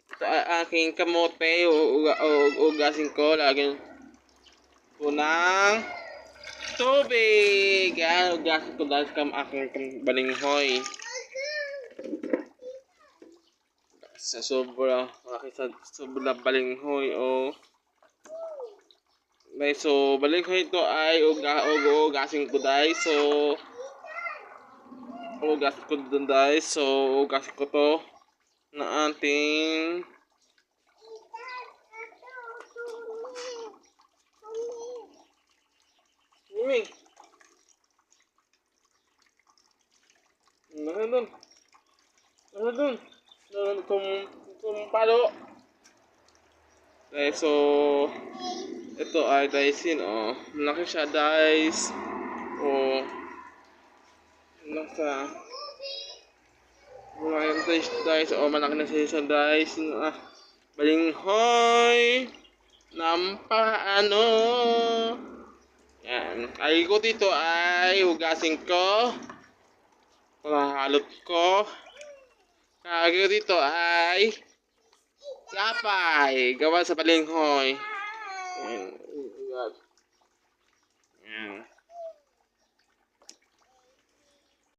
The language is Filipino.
Ito ay aking kamote. Ugasin ko. Lagyan ko ng tubig. Yan, ugasin ko dahil aking balinghoy. Sa sobrang balinghoy. So, balinghoy ito ay ugasin ko dahil. Ugasin ko dun dahil. Ugasin ko to na ating Mimi. Ano dun? Palo. Ito ay dicing, malaki siya, dice. Nasa malaki malaki na siya sa dice. Balinghoy. Nampaano. Yan. Ay ko dito ay hugasin ko. Halot ko. Kaya dito ay yapay. Gawa sa balinghoy. Yan.